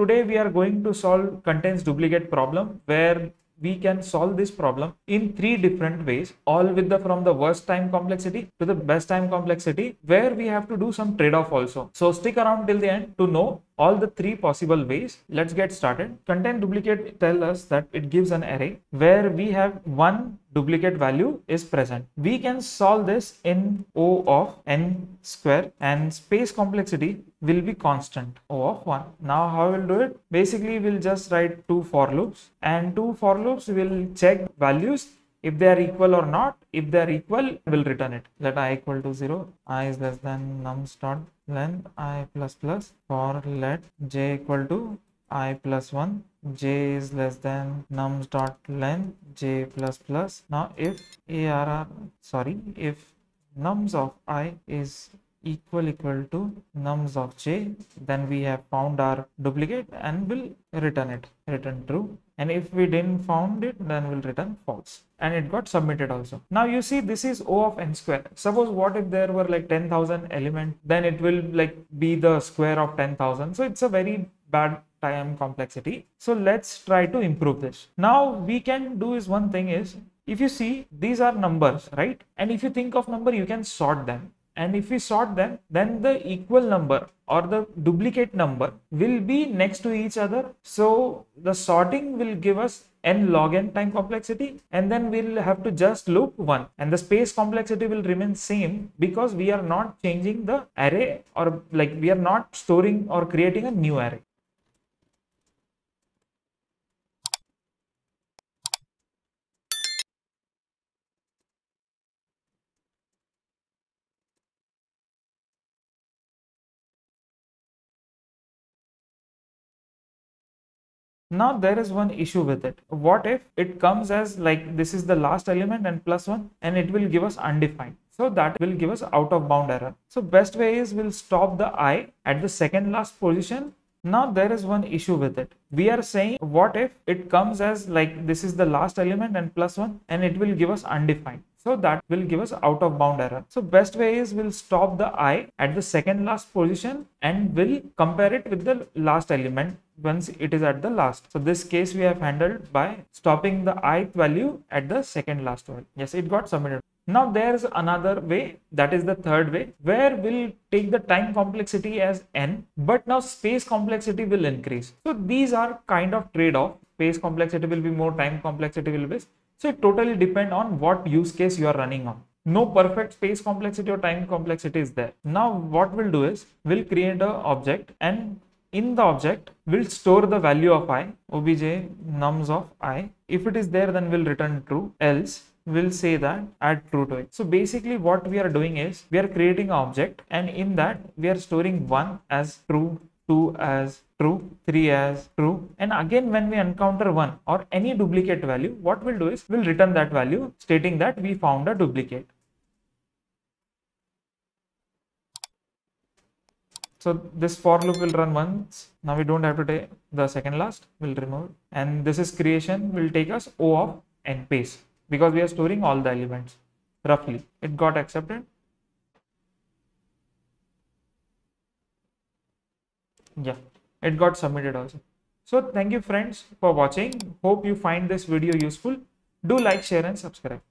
today we are going to solve contains duplicate problem, where we can solve this problem in 3 different ways, all with the from the worst time complexity to the best time complexity, where we have to do some trade-off also. So stick around till the end to know all the 3 possible ways. Let's get started. Content duplicate tell us that it gives an array where we have one duplicate value is present. We can solve this in O of n square, and space complexity will be constant O of 1. Now how we'll do it? Basically we'll just write 2 for loops, and 2 for loops will check values. If they are equal or not, if they are equal, we'll return it. Let I equal to 0, I is less than nums dot length I plus plus, for let j equal to I plus 1, j is less than nums dot length j plus plus. Now if if nums of I is equal to nums of j, then we have found our duplicate and will return true. And if we didn't found it, then we'll return false, and it got submitted also. Now you see, this is O of n square. Suppose what if there were like 10,000 elements, then it will like be the square of 10,000. So it's a very bad time complexity. So let's try to improve this. Now we can do is one thing is, if you see these are numbers, right? And if you think of number, you can sort them. And if we sort them, then the equal number or the duplicate number will be next to each other. So the sorting will give us n log n time complexity, and then we'll have to just loop 1, and the space complexity will remain same because we are not changing the array, or like we are not storing or creating a new array. Now there is one issue with it. What if it comes as like this is the last element and plus 1, and it will give us undefined? So that will give us out of bound error. So best way is we'll stop the I at the second last position. Now there is one issue with it. We are saying what if it comes as like this is the last element and plus 1, and it will give us undefined? So that will give us out of bound error. So best way is we'll stop the I at the second last position and we'll compare it with the last element once it is at the last. So this case we have handled by stopping the ith value at the second last value. Yes, it got submitted. Now there's another way, that is the third way, where we'll take the time complexity as n, but now space complexity will increase. So these are kind of trade-off. Space complexity will be more, time complexity will be less. So it totally depends on what use case you are running on. No perfect space complexity or time complexity is there. Now what we'll do is we'll create an object, and in the object we'll store the value of I, obj nums of I. If it is there, then we'll return true, else we'll say that add true to it. So basically what we are doing is we are creating an object, and in that we are storing 1 as true, 2 as true, 3 as true, and again when we encounter 1 or any duplicate value, what we'll do is we'll return that value stating that we found a duplicate. So this for loop will run once. Now we don't have to take the second last, we'll remove, and this is creation will take us O of n pace, because we are storing all the elements roughly. It got accepted. Yeah, it got submitted also. So thank you friends for watching. Hope you find this video useful. Do like, share and subscribe.